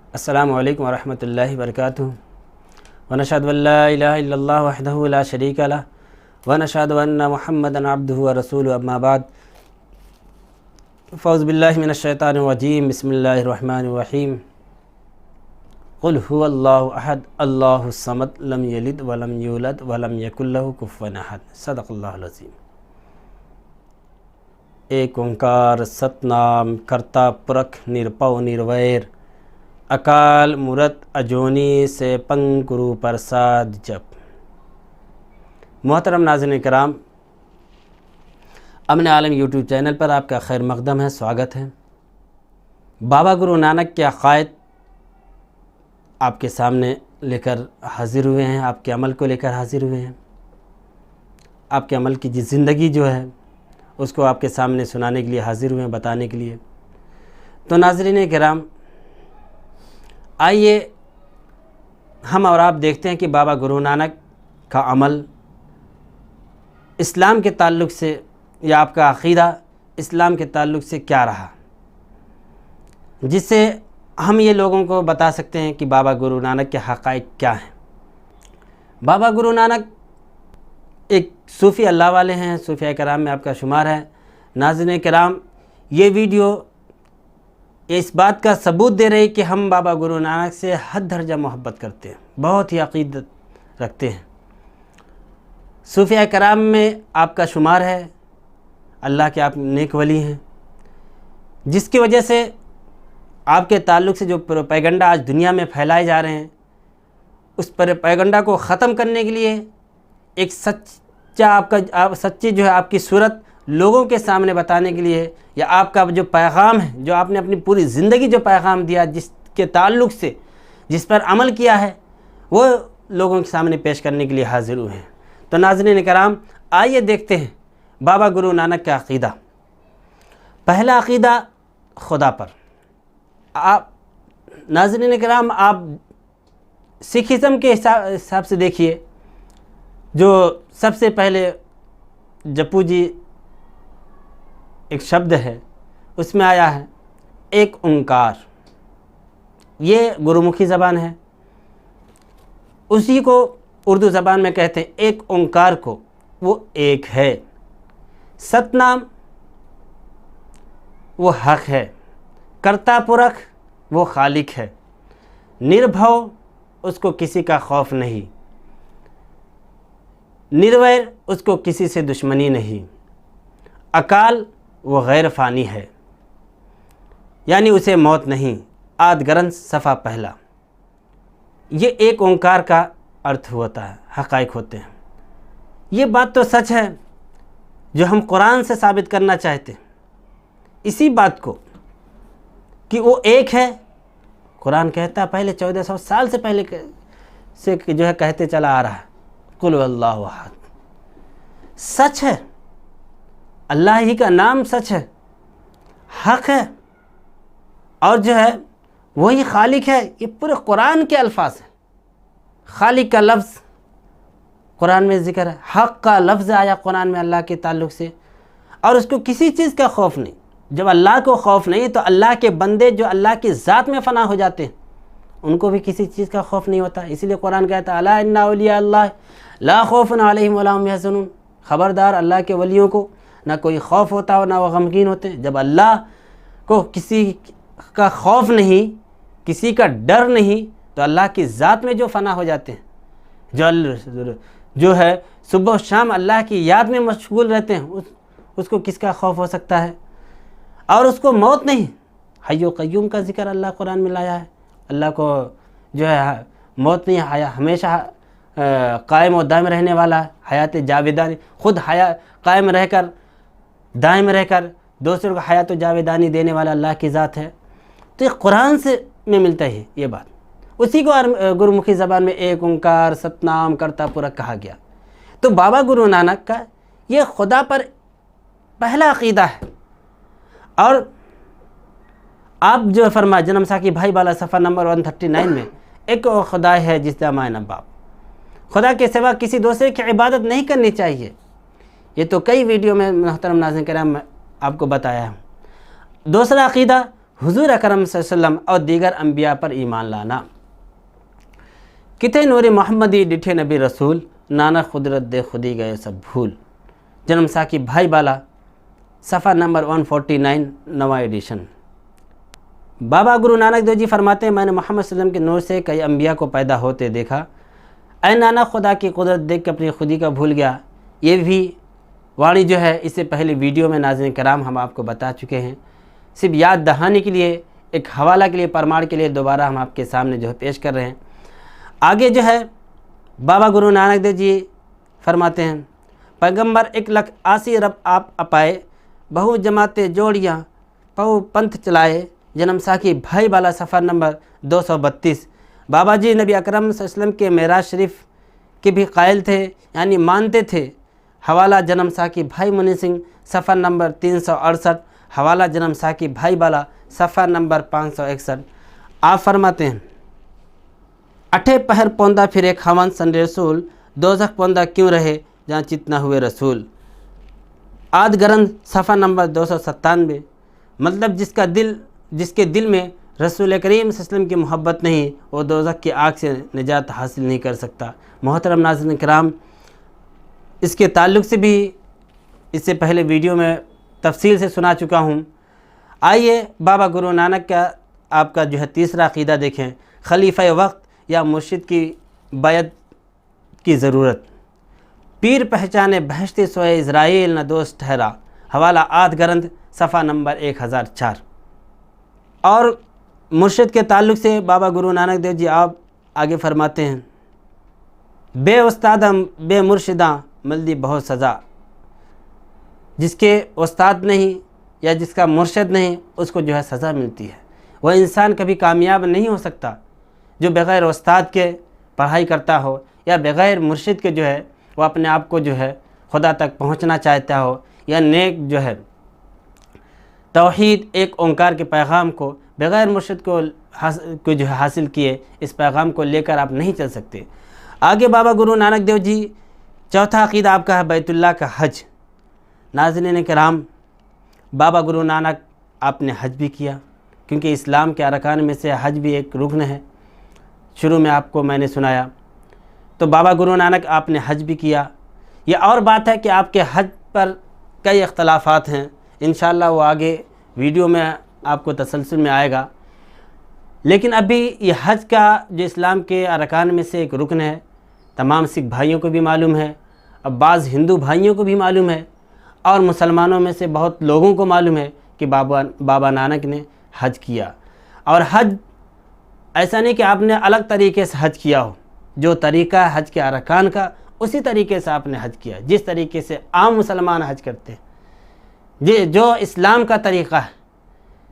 अस्सलामु अलैकुम वरहमतुल्लाहि वबरकातुहू व नशहदु अल्ला इलाहा इल्लल्लाह वहदहु ला शरीका लह व नशहदु अन्न मुहम्मदन अब्दुहु व रसूलुहु अम्मा बाद फ़ौज़ु बिल्लाहि मिनश शैतानिर रजीम बिस्मिल्लाहिर रहमानिर रहीम क़ुल हुवल्लाहु अहद अल्लाहुस समद लम यलिद व लम यूलद व लम यकुल लहु कुफ़ुवन अहद सदक़ल्लाहुल अज़ीम। एक ओंकार सतनाम कर्ता पुरख निरपौ निर्वैर अकाल मूरत अजोनी से पंकुरु प्रसाद जप। मोहतरम नाज़रीन कराम, अमन आलम यूट्यूब चैनल पर आपका खैर मक़दम है, स्वागत है। बाबा गुरु नानक के अक़ायद आपके सामने लेकर हाज़िर हुए हैं, आपके अमल को लेकर हाज़िर हुए हैं। आपके अमल की ज़िंदगी जो है उसको आपके सामने सुनाने के लिए हाज़िर हुए हैं, बताने के लिए। तो नाज़रीन किराम, आइए हम और आप देखते हैं कि बाबा गुरु नानक का अमल इस्लाम के ताल्लुक़ से या आपका अक़ीदा इस्लाम के ताल्लुक़ से क्या रहा, जिससे हम ये लोगों को बता सकते हैं कि बाबा गुरु नानक के हक़ाइक़ क्या हैं। बाबा गुरु नानक एक सूफ़ी अल्लाह वाले हैं, सूफ़िया कराम में आपका शुमार है। नाज़रीन किराम, ये वीडियो इस बात का सबूत दे रही कि हम बाबा गुरु नानक से हद दर्जा मोहब्बत करते हैं, बहुत ही अक़ीदत रखते हैं। सूफ़िया कराम में आपका शुमार है, अल्लाह के आप नेक वली हैं, जिसकी वजह से आपके ताल्लुक़ से जो प्रोपेगेंडा आज दुनिया में फैलाए जा रहे हैं, उस प्रोपेगेंडा को ख़त्म करने के लिए एक सच्ची जो है आपकी सूरत लोगों के सामने बताने के लिए, या आपका जो पैगाम है, जो आपने अपनी पूरी ज़िंदगी जो पैगाम दिया, जिसके ताल्लुक़ से जिस पर अमल किया है, वो लोगों के सामने पेश करने के लिए हाज़िर हुए हैं। तो नाज़रीन कराम, आइए देखते हैं बाबा गुरु नानक का अक़ीदा। पहला अक़ीदा खुदा पर। आप नाज़रीन कराम, आप सिखिज़म के हिसाब से देखिए, जो सबसे पहले जपू जी एक शब्द है, उसमें आया है एक ओंकार। ये गुरुमुखी ज़बान है, उसी को उर्दू ज़बान में कहते हैं एक ओंकार को, वो एक है। सतनाम वो हक है, कर्ता पुरख वो खालिक है, निर्भव उसको किसी का खौफ नहीं, निर्वैर उसको किसी से दुश्मनी नहीं, अकाल वो गैर फ़ानी है, यानी उसे मौत नहीं, आद ग्रंथ सफ़ा पहला। ये एक ओंकार का अर्थ होता है, हक़ाइक़ होते हैं। ये बात तो सच है जो हम कुरान से साबित करना चाहते हैं, इसी बात को कि वो एक है। कुरान कहता है, पहले 1400 साल से पहले से जो है कहते चला आ रहा है, कुल हुवल्लाहु अहद। सच है, अल्लाह ही का नाम सच है, हक़ है, और जो है वही खालिक है। ये पूरे कुरान के अल्फाज हैं। खालिक का लफ्ज़ कुरान में ज़िक्र है, हक़ का लफ्ज़ आया कुरान में अल्लाह के ताल्लुक़ से, और उसको किसी चीज़ का खौफ नहीं। जब अल्लाह को खौफ नहीं तो अल्लाह के बंदे जो अल्लाह की ज़ात में फ़ना हो जाते हैं, उनको भी किसी चीज़ का खौफ नहीं होता। इसलिए कुरान कहता है, अला इन्ना औलिया अल्लाह ला खौफुन अलैहिम वला हुम यहज़नून। ख़बरदार, अल्लाह के वलियों को ना कोई खौफ होता हो, ना वो गमगीन होते। जब अल्लाह को किसी का खौफ नहीं, किसी का डर नहीं, तो अल्लाह की ज़ात में जो फ़ना हो जाते हैं, जो है सुबह शाम अल्लाह की याद में मशगूल रहते हैं, उसको किसका खौफ हो सकता है। और उसको मौत नहीं, हय्यो क़य्यूम का ज़िक्र अल्लाह कुरान में लाया है। अल्लाह को जो है मौत नहीं, हमेशा कायम और दायम रहने वाला, हयात जावेदानी, ख़ुद कायम रहकर दायम रहकर दूसरों को हयात जावेदानी देने वाला अल्लाह की ज़ात है। तो ये कुरान से में मिलता है ये बात। उसी को गुरुमुखी ज़बान में एक ओंकार सतनाम कर्ता पुरख कहा गया। तो बाबा गुरु नानक का ये खुदा पर पहला अक़ीदा है। और आप जो फरमा जन्म साकी भाई वाला सफ़ा नंबर 139 में, एक खुदा है जिसका मायना बाप, खुदा के सिवा किसी दूसरे की इबादत नहीं करनी चाहिए। ये तो कई वीडियो में मोहतरम नाज़रीन किराम आपको बताया है। दूसरा अक़ीदा, हुजूर अकरम सल्लल्लाहु अलैहि वसल्लम और दीगर अम्बिया पर ईमान लाना। किते नूरी मोहम्मदी डिठे नबी रसूल, नाना कुदरत दे खुदी गए सब भूल। जन्म साकी भाई बाला, सफ़ा नंबर 149, नवा एडिशन। बाबा गुरु नानक देव जी फरमाते हैं, मैंने मोहम्मद सल्लल्लाहु अलैहि वसल्लम के नूर से कई अम्बिया को पैदा होते देखा। ऐ नाना, खुदा की कुदरत देख के अपनी खुदी का भूल गया। ये भी वाणी जो है इससे पहले वीडियो में नाज़रीन कराम हम आपको बता चुके हैं। सिर्फ याद दहानी के लिए, एक हवाला के लिए, प्रमाण के लिए दोबारा हम आपके सामने जो है पेश कर रहे हैं। आगे जो है बाबा गुरु नानक देव जी फरमाते हैं, पैगंबर 1,80,000 रब आप अपाए, बहु जमाते जोड़ियाँ पहु पंथ चलाए। जन्म साकी भाई बाला, सफ़र नंबर 232। बाबा जी नबी अकरम सल्लल्लाहु अलैहि वसल्लम के मेराज शरीफ के भी कायल थे, यानी मानते थे। हवाला जन्म साकी भाई मुनि सिंह, सफ़र नंबर 368। हवाला जन्म साकी भाई बाला, सफ़र नंबर 561। आप फरमाते हैं, अठे पहर पौंदा फिरे खावन सन रसूल, दोज़ख पौंदा क्यों रहे जहाँ चित न हुए रसूल। आद ग्रंथ, सफ़ा नंबर 297। मतलब जिसके दिल में रसूल करीम सल्लल्लाहु अलैहि वसल्लम की मोहब्बत नहीं, वो दोज़ख की आग से निजात हासिल नहीं कर सकता। मोहतरम नाज़रीन किराम, इसके ताल्लुक़ से भी इससे पहले वीडियो में तफसील से सुना चुका हूँ। आइए बाबा गुरु नानक का आपका जो है तीसरा अक़ीदा देखें, खलीफ़ा वक्त या मुर्शिद की बैत की ज़रूरत। पीर पहचाने बहश्ती सोए इज़राइल न दोस्त ठहरा। हवाला आद ग्रंथ, सफ़ा नंबर 1004। और मुर्शिद के ताल्लुक़ से बाबा गुरु नानक देव जी आप आगे फरमाते हैं, बे उस्तादम बे मुर्शिदा मल्दी बहुत सज़ा। जिसके उस्ताद नहीं या जिसका मुर्शिद नहीं, उसको जो है सज़ा मिलती है। वह इंसान कभी कामयाब नहीं हो सकता जो बग़ैर उस्ताद के पढ़ाई करता हो या बग़ैर मुर्शिद के जो है वह अपने आप को जो है खुदा तक पहुंचना चाहता हो, या नेक जो है तौहीद एक ओंकार के पैगाम को बग़ैर मुर्शिद को जो है हासिल किए, इस पैगाम को लेकर आप नहीं चल सकते। आगे बाबा गुरु नानक देव जी चौथा अक़ीदा आपका है बैतुल्लाह का हज। नाज़रीन किराम, बाबा गुरु नानक आपने हज भी किया, क्योंकि इस्लाम के अरकान में से हज भी एक रुकन है। शुरू में आपको मैंने सुनाया, तो बाबा गुरु नानक आपने हज भी किया। ये और बात है कि आपके हज पर कई इख्तलाफात हैं, इंशाअल्लाह वो आगे वीडियो में आपको तसलसल में आएगा। लेकिन अभी ये हज का जो इस्लाम के अरकान में से एक रुकन है, तमाम सिख भाइयों को भी मालूम है, अब बाज़ हिंदू भाइयों को भी मालूम है, और मुसलमानों में से बहुत लोगों को मालूम है कि बाबा नानक ने हज किया। और हज ऐसा नहीं कि आपने अलग तरीके से हज किया हो, जो तरीक़ा है हज के अरकान का उसी तरीके से आपने हज किया, जिस तरीके से आम मुसलमान हज करते हैं। जो इस्लाम का तरीक़ा है,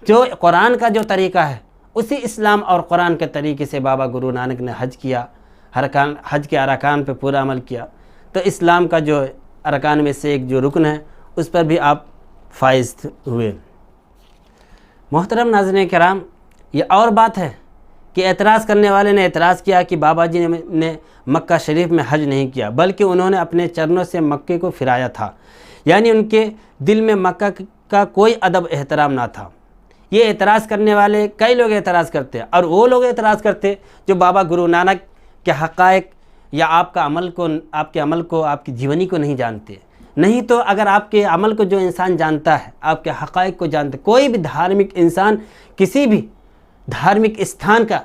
जो कुरान का जो तरीक़ा है, उसी इस्लाम और कुरान के तरीके से बाबा गुरु नानक ने हज किया, हज के अरकान पे पूरा अमल किया। तो इस्लाम का जो अरकान में से एक जो रुकन है, उस पर भी आप फाइज हुए। मोहतरम नाज़रीन किराम, ये और बात है कि एतराज़ करने वाले ने एतराज़ किया कि बाबा जी ने मक्का शरीफ में हज नहीं किया, बल्कि उन्होंने अपने चरणों से मक्के को फिराया था, यानी उनके दिल में मक्का का कोई अदब एहतराम ना था। ये एतराज़ करने वाले कई लोग एतराज़ करते हैं, और वो लोग एतराज़ करते जो बाबा गुरु नानक के हक़ाइक़ या आपके अमल को, आपकी जीवनी को नहीं जानते। नहीं तो अगर आपके अमल को जो इंसान जानता है, आपके हक़ाइक़ को जानते, कोई भी धार्मिक इंसान किसी भी धार्मिक स्थान का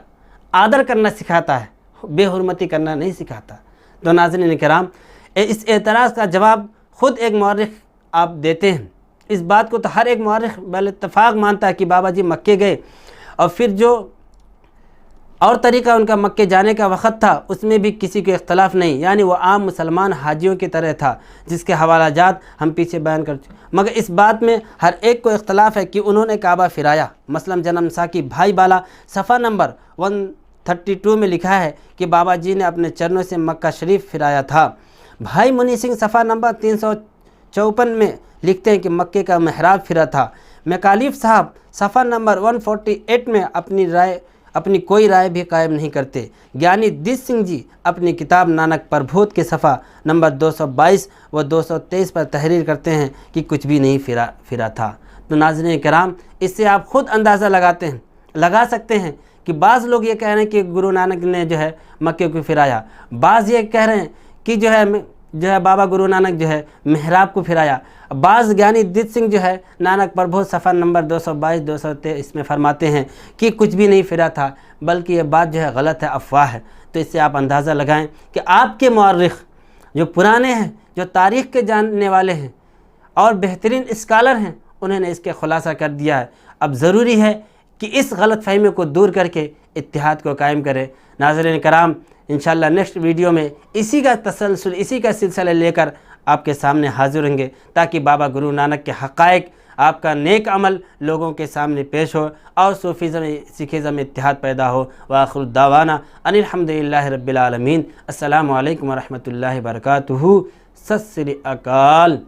आदर करना सिखाता है, बेहुरमती करना नहीं सिखाता। तो नाज़रीन किराम, इस एतराज़ का जवाब ख़ुद एक मौरख़ आप देते हैं। इस बात को तो हर एक मौरख़ बल इत्तफ़ाक़ मानता है कि बाबा जी मक्के गए, और फिर जो और तरीक़ा उनका मक्के जाने का वक़्त था उसमें भी किसी को इख्तलाफ नहीं, यानी वो आम मुसलमान हाजियों की तरह था, जिसके हवाला जात हम पीछे बयान कर चुके। मगर इस बात में हर एक को इख्तलाफ है कि उन्होंने काबा फिराया। मसलन जन्म साकी भाई बाला, सफ़ा नंबर 132 में लिखा है कि बाबा जी ने अपने चरणों से मक्का शरीफ फिराया था। भाई मुनि सिंह सफ़ा नंबर 354 में लिखते हैं कि मक्के का महराब फिरा था। मकालिफ साहब सफ़ा नंबर 148 में अपनी कोई राय भी कायम नहीं करते। ज्ञानी दिस सिंह जी अपनी किताब नानक प्रबोध के सफ़ा नंबर 222 व 223 पर तहरीर करते हैं कि कुछ भी नहीं फिरा था। तो नाज़रीन किराम, इससे आप ख़ुद अंदाज़ा लगा सकते हैं कि बाज़ लोग ये कह रहे हैं कि गुरु नानक ने जो है मक्के को फिराया, बाज़ ये कह रहे हैं कि जो है बाबा गुरु नानक जो है मेहराब को फिराया। बाज़ ज्ञानी दित सिंह जो है नानक प्रबोध सफ़र नंबर 222-223 में फरमाते हैं कि कुछ भी नहीं फिरा था, बल्कि ये बात जो है गलत है, अफवाह है। तो इससे आप अंदाज़ा लगाएं कि आपके मौर्रिख जो पुराने हैं, जो तारीख़ के जानने वाले हैं और बेहतरीन स्कॉलर हैं, उन्होंने इसके खुलासा कर दिया है। अब ज़रूरी है कि इस गलत फहमी को दूर करके इत्तिहाद को कायम करें। नाज़रीन कराम, इंशाअल्लाह नेक्स्ट वीडियो में इसी का तसलसल, इसी का सिलसिला लेकर आपके सामने हाजिर होंगे, ताकि बाबा गुरु नानक के हक़ाइक़, आपका नेक अमल लोगों के सामने पेश हो और सूफ़ीज़्म सिखिज़्म में इत्तिहाद पैदा हो। व आखिरु दावाना अनिल हम्दुलिल्लाहि रब्बिल आलमीन। अस्सलामु अलैकुम व रहमतुल्लाहि व बरकातुहू। सत श्री अकाल।